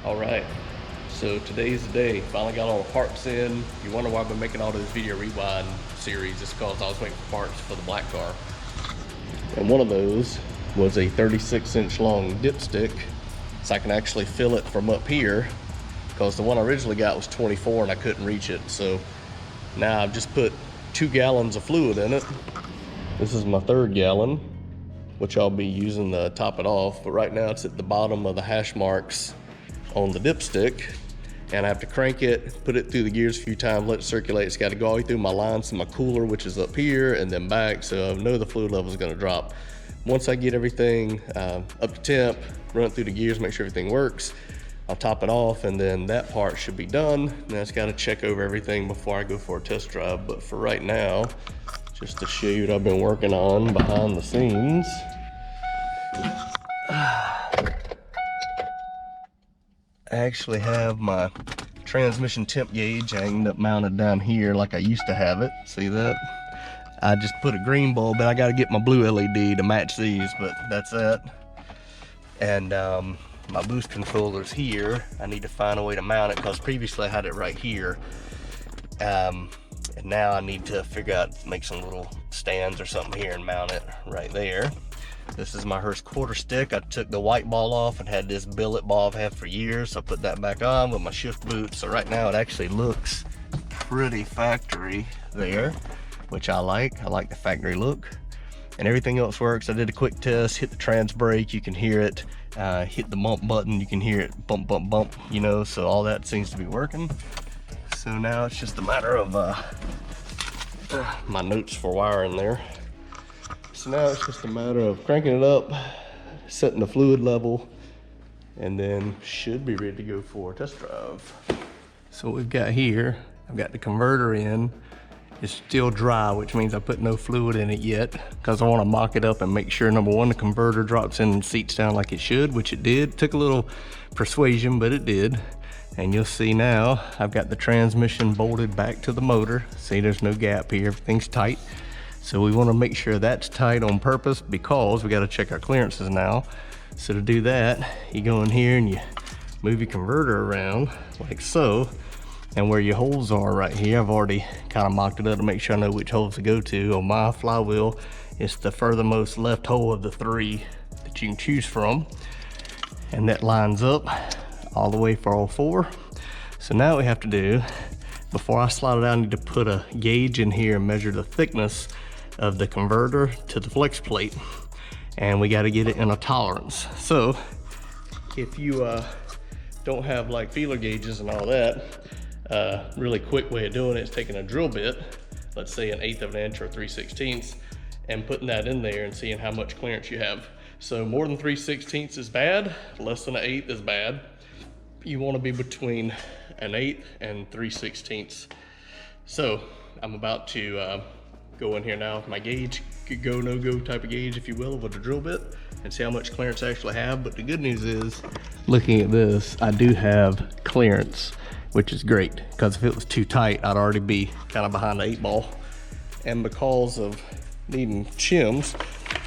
All right, so today's the day. Finally got all the parts in. You wonder why I've been making all this video rewind series. It's because I was waiting for parts for the black car. And one of those was a 36-inch long dipstick, so I can actually fill it from up here, because the one I originally got was 24 and I couldn't reach it. So now I've just put 2 gallons of fluid in it. This is my 3rd gallon, which I'll be using to top it off. But right now it's at the bottom of the hash marks on the dipstick, and I have to crank it, put it through the gears a few times, let it circulate. It's got to go all the way through my lines to my cooler, which is up here, and then back, so I know the fluid level is going to drop. Once I get everything up to temp, run it through the gears, make sure everything works, I'll top it off, and then that part should be done. Now it's got to check over everything before I go for a test drive. But for right now, just to show you what I've been working on behind the scenes, I actually have my transmission temp gauge. I ended up mounted down here like I used to have it. See that? I just put a green bulb, but I got to get my blue LED to match these, but that's it. And my boost controller's here. I need to find a way to mount it, because previously I had it right here. And now I need to figure out, make some little stands or something here and mount it right there. This is my Hurst quarter stick. I took the white ball off and had this billet ball I've had for years, so I put that back on with my shift boot. So right now it actually looks pretty factory there, which I like. I like the factory look. And everything else works. I did a quick test, hit the trans brake, you can hear it. Hit the bump button, you can hear it bump, bump, bump, you know, so all that seems to be working. So now it's just a matter of my notes for wiring there. So now it's just a matter of cranking it up, setting the fluid level, and then should be ready to go for a test drive. So what we've got here, I've got the converter in. It's still dry, which means I put no fluid in it yet, because I want to mock it up and make sure, number one, the converter drops in and seats down like it should, which it did. Took a little persuasion, but it did. And you'll see now, I've got the transmission bolted back to the motor. See, there's no gap here, everything's tight. So we want to make sure that's tight on purpose, because we got to check our clearances now. So to do that, you go in here and you move your converter around like so. And where your holes are right here, I've already kind of mocked it up to make sure I know which holes to go to. On my flywheel, it's the furthermost left hole of the 3 that you can choose from. And that lines up all the way for all 4. So now what we have to do, before I slide it out, I need to put a gauge in here and measure the thickness of the converter to the flex plate. And we got to get it in a tolerance. So if you don't have like feeler gauges and all that, really quick way of doing it is taking a drill bit, let's say 1/8 of an inch or 3/16, and putting that in there and seeing how much clearance you have. So more than 3/16 is bad, less than 1/8 is bad. You want to be between 1/8 and 3/16. So I'm about to go in here now with my gauge, go no go type of gauge, if you will, with a drill bit, and see how much clearance I actually have. But the good news is, looking at this, I do have clearance, which is great, because if it was too tight, I'd already be kind of behind the 8 ball. And because of needing shims,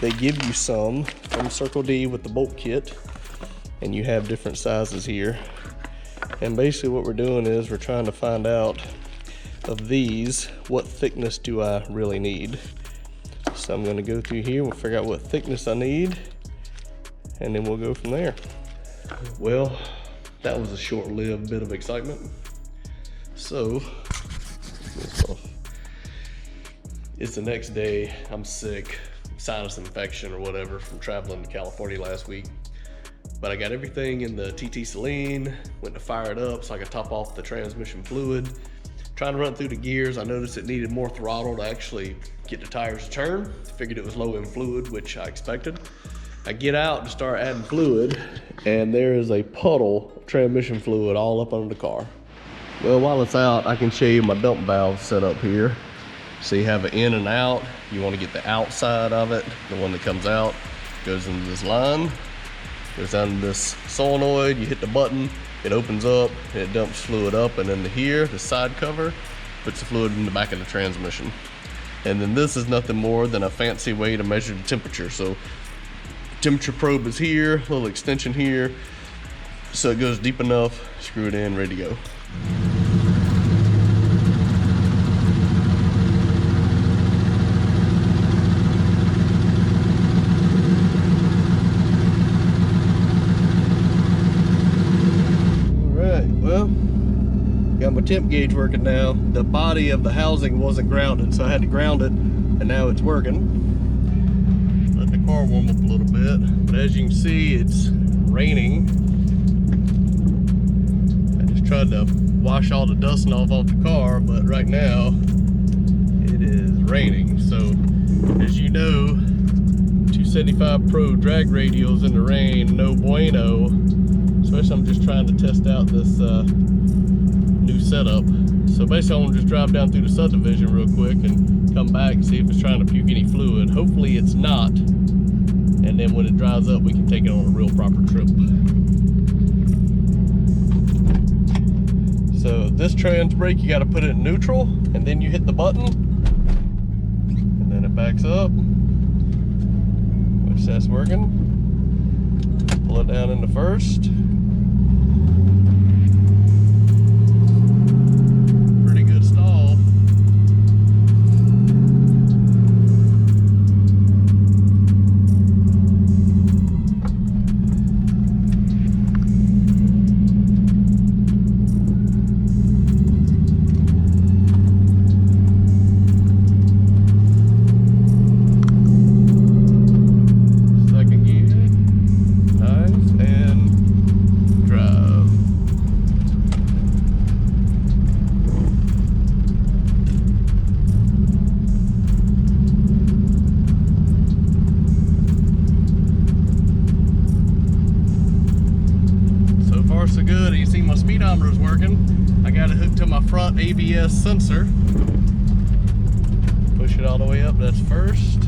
they give you some from Circle D with the bolt kit, and you have different sizes here. And basically what we're doing is we're trying to find out of these, what thickness do I really need. So I'm gonna go through here, we'll figure out what thickness I need, and then we'll go from there. Well, that was a short-lived bit of excitement. So, it's the next day. I'm sick, sinus infection or whatever from traveling to California last week. But I got everything in the TTSaleen, went to fire it up so I could top off the transmission fluid. Trying to run through the gears, I noticed it needed more throttle to actually get the tires to turn. Figured it was low in fluid, which I expected. I get out to start adding fluid, and there is a puddle of transmission fluid all up under the car. Well, while it's out, I can show you my dump valve set up here. So you have an in and out. You want to get the outside of it, the one that comes out, goes into this line, goes down to this solenoid, you hit the button, it opens up, and it dumps fluid up, and into here, the side cover, puts the fluid in the back of the transmission. And then this is nothing more than a fancy way to measure the temperature. So temperature probe is here, little extension here, so it goes deep enough, screw it in, ready to go. Alright, well, got my temp gauge working now. The body of the housing wasn't grounded, so I had to ground it, and now it's working. Let the car warm up a little bit, but as you can see, it's raining. I just tried to wash all the dust off the car, but right now it is raining. So as you know, 275 Pro drag radials in the rain, no bueno. Especially I'm just trying to test out this new setup. So basically I'm gonna just drive down through the subdivision real quick and come back and see if it's trying to puke any fluid. Hopefully it's not. And then when it dries up, we can take it on a real proper trip. So this trans brake, you gotta put it in neutral, and then you hit the button, and then it backs up, which that's working. Pull it down into first. Pretty good stall. So good. You see my speedometer is working. I got it hooked to my front ABS sensor. Push it all the way up, that's first.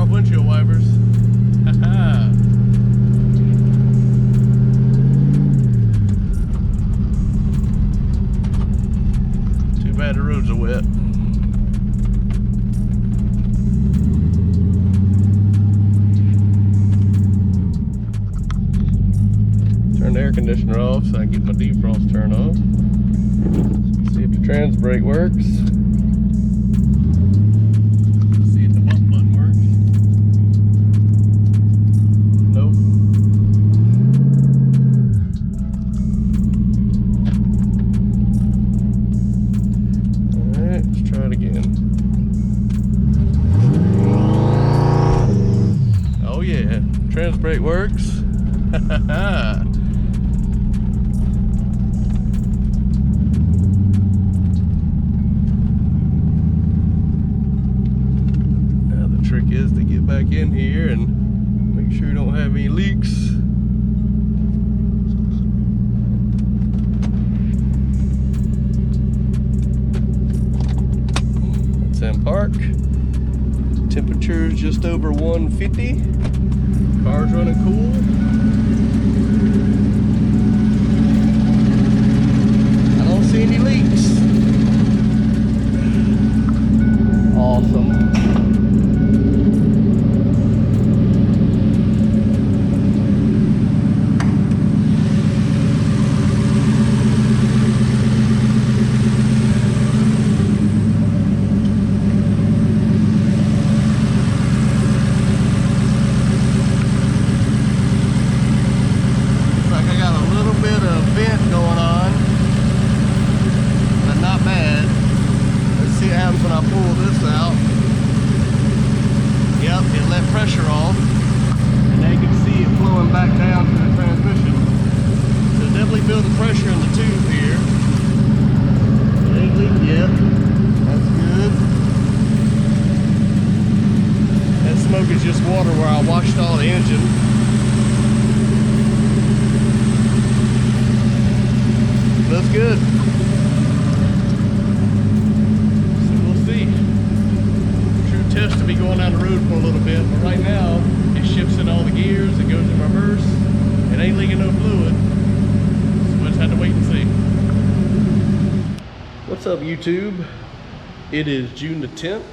Windshield wipers. Too bad the roads are wet. Turn the air conditioner off so I can get my defrost turned off. See if the trans brake works. Trans brake works. Now the trick is to get back in here and make sure you don't have any leaks. That's in park. Temperature is just over 150. Car's running cool. I don't see any leaks. Awesome. When I pull this out, yep, it let pressure off, and now you can see it flowing back down to the transmission. So it's definitely building pressure in the tube here. It ain't leaking yet. That's good. That smoke is just water where I washed all the engine. What's up, YouTube? It is June the 10th,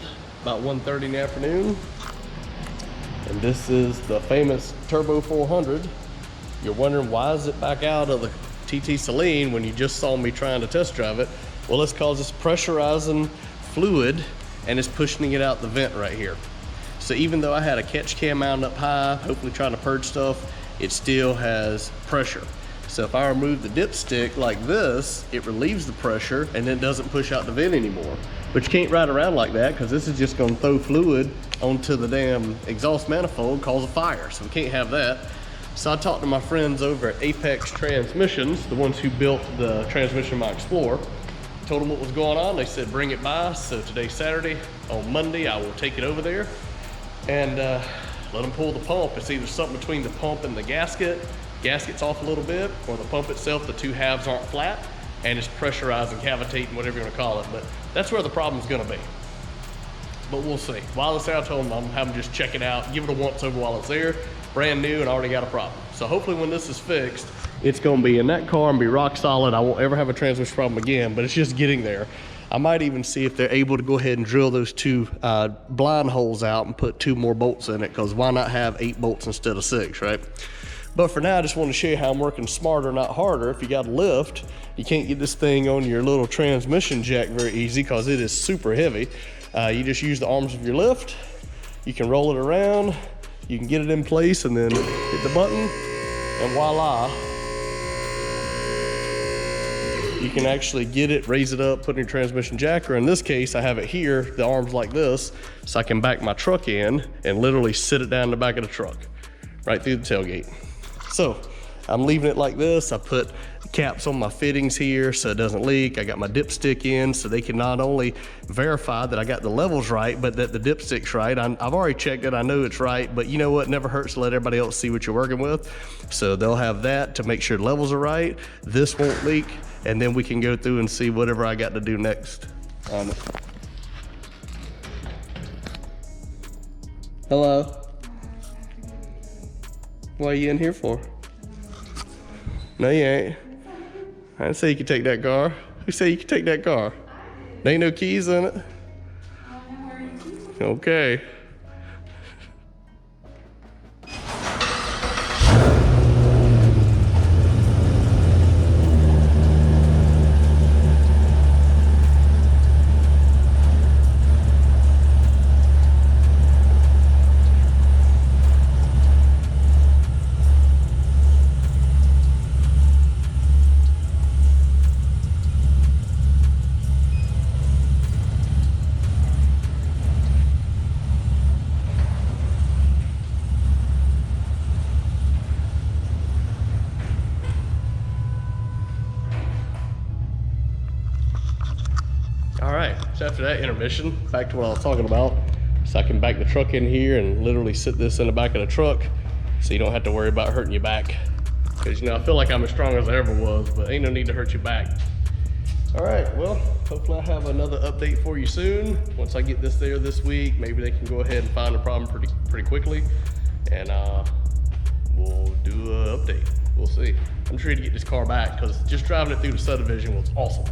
about 1:30 in the afternoon. And this is the famous Turbo 400. You're wondering, why is it back out of the TTSaleen when you just saw me trying to test drive it? Well, it's because it's pressurizing fluid and it's pushing it out the vent right here. So even though I had a catch cam mounted up high, hopefully trying to purge stuff, it still has pressure. So if I remove the dipstick like this, it relieves the pressure and then doesn't push out the vent anymore. But you can't ride around like that, because this is just going to throw fluid onto the damn exhaust manifold, cause a fire. So we can't have that. So I talked to my friends over at Apex Transmissions, the ones who built the transmission of my Explorer. Told them what was going on. They said bring it by. So today's Saturday. On Monday I will take it over there and let them pull the pump. It's either something between the pump and the gasket. Gasket's off a little bit, or the pump itself, the two halves aren't flat and it's pressurizing, cavitating, whatever you want to call it. But that's where the problem's going to be. But we'll see. While it's there, I told them I'm having just check it out, give it a once over while it's there. Brand new and already got a problem. So hopefully when this is fixed, it's going to be in that car and be rock solid. I won't ever have a transmission problem again, but it's just getting there. I might even see if they're able to go ahead and drill those two blind holes out and put 2 more bolts in it, because why not have 8 bolts instead of 6, right? But for now, I just want to show you how I'm working smarter, not harder. If you got a lift, you can't get this thing on your little transmission jack very easy because it is super heavy. You just use the arms of your lift. You can roll it around. You can get it in place and then hit the button, and voila. You can actually get it, raise it up, put in your transmission jack, or in this case, I have it here, the arms like this, so I can back my truck in and literally sit it down in the back of the truck, right through the tailgate. So I'm leaving it like this. I put caps on my fittings here so it doesn't leak. I got my dipstick in so they can not only verify that I got the levels right, but that the dipstick's right. I've already checked it, I know it's right, but you know what, never hurts to let everybody else see what you're working with. So they'll have that to make sure the levels are right, this won't leak, and then we can go through and see whatever I got to do next on it. Hello? What are you in here for? No, you ain't. I didn't say you could take that car. Who said you could take that car? There ain't no keys in it. Okay. All right, so after that intermission, back to what I was talking about. So I can back the truck in here and literally sit this in the back of the truck so you don't have to worry about hurting your back. Because, you know, I feel like I'm as strong as I ever was, but ain't no need to hurt your back. All right, well, hopefully I have another update for you soon. Once I get this there this week, maybe they can go ahead and find the problem pretty quickly. And we'll do an update. We'll see. I'm just ready to get this car back because just driving it through the subdivision was awesome.